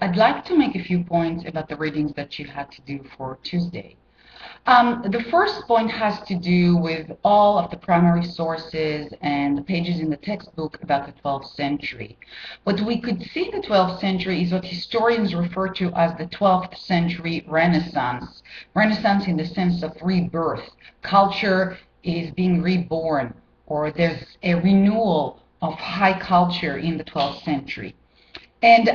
I'd like to make a few points about the readings that you had to do for Tuesday. The first point has to do with all of the primary sources and the pages in the textbook about the 12th century. What we could see in the 12th century is what historians refer to as the 12th century Renaissance. Renaissance in the sense of rebirth. Culture is being reborn, or there's a renewal of high culture in the 12th century. And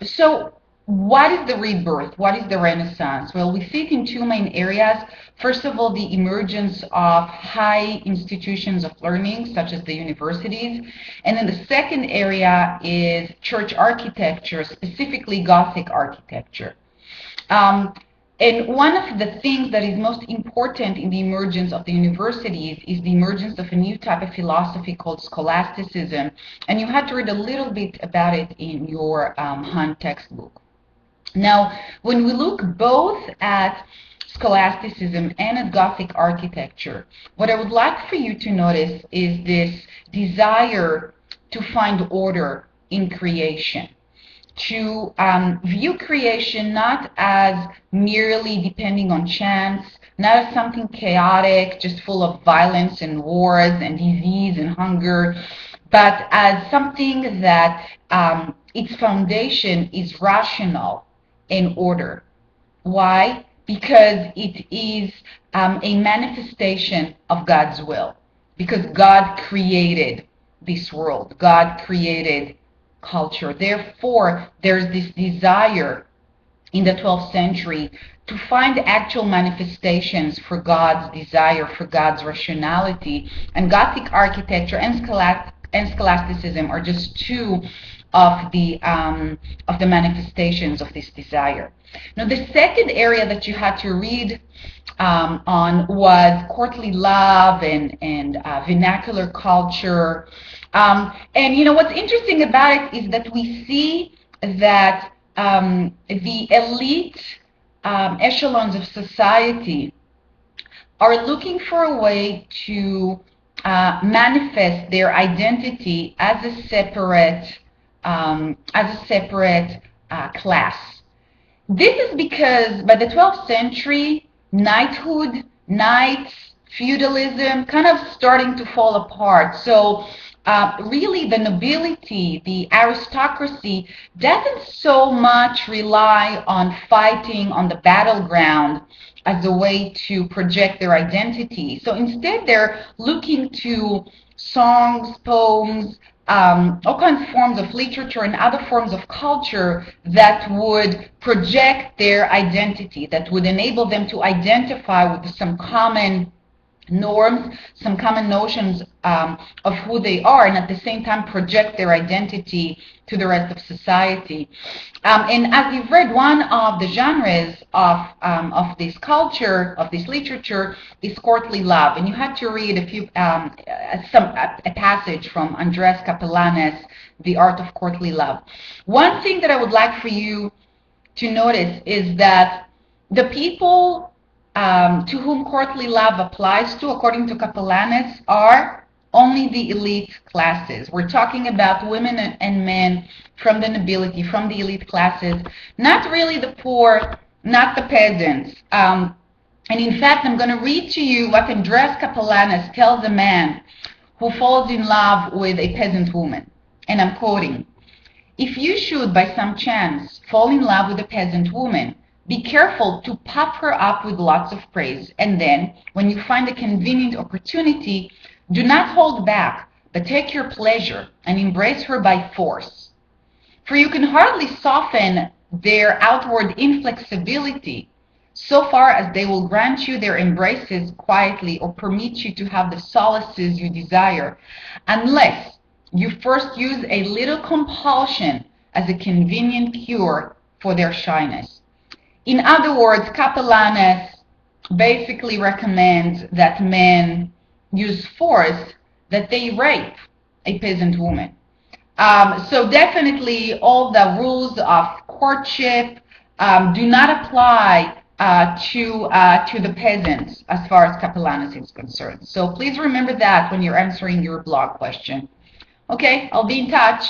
so what is the rebirth? What is the Renaissance? Well, we see it in two main areas. First of all, the emergence of high institutions of learning, such as the universities. And then the second area is church architecture, specifically Gothic architecture. And one of the things that is most important in the emergence of the universities is the emergence of a new type of philosophy called scholasticism. And you had to read a little bit about it in your Hunt textbook. Now, when we look both at scholasticism and at Gothic architecture, what I would like for you to notice is this desire to find order in creation, to view creation not as merely depending on chance, not as something chaotic, just full of violence and wars and disease and hunger, but as something that its foundation is rational and order. Why? Because it is a manifestation of God's will. Because God created this world. God created culture. Therefore, there's this desire in the 12th century to find actual manifestations for God's desire, for God's rationality. And Gothic architecture and scholasticism are just two of the manifestations of this desire. Now, the second area that you had to read on was courtly love and vernacular culture. And you know what's interesting about it is that we see that the elite echelons of society are looking for a way to manifest their identity as a separate class. This is because by the 12th century, knighthood, knights, feudalism kind of starting to fall apart. So really the nobility, the aristocracy doesn't so much rely on fighting on the battleground as a way to project their identity. So instead they're looking to songs, poems, all kinds of forms of literature and other forms of culture that would project their identity, that would enable them to identify with some common norms, some common notions of who they are, and at the same time project their identity to the rest of society. And as you've read, one of the genres of this culture, of this literature, is courtly love. And you had to read a passage from Andreas Capellanes, The Art of Courtly Love. One thing that I would like for you to notice is that the people to whom courtly love applies to, according to Capellanes, are only the elite classes. We're talking about women and men from the nobility, from the elite classes, not really the poor, not the peasants. And in fact, I'm going to read to you what Andreas Capellanes tells a man who falls in love with a peasant woman. And I'm quoting, "If you should, by some chance, fall in love with a peasant woman, be careful to puff her up with lots of praise, and then, when you find a convenient opportunity, do not hold back, but take your pleasure and embrace her by force. For you can hardly soften their outward inflexibility so far as they will grant you their embraces quietly or permit you to have the solaces you desire, unless you first use a little compulsion as a convenient cure for their shyness." In other words, Capellanes basically recommends that men use force, that they rape a peasant woman. So definitely all the rules of courtship do not apply to the peasants as far as Capellanes is concerned. So please remember that when you're answering your blog question. Okay, I'll be in touch.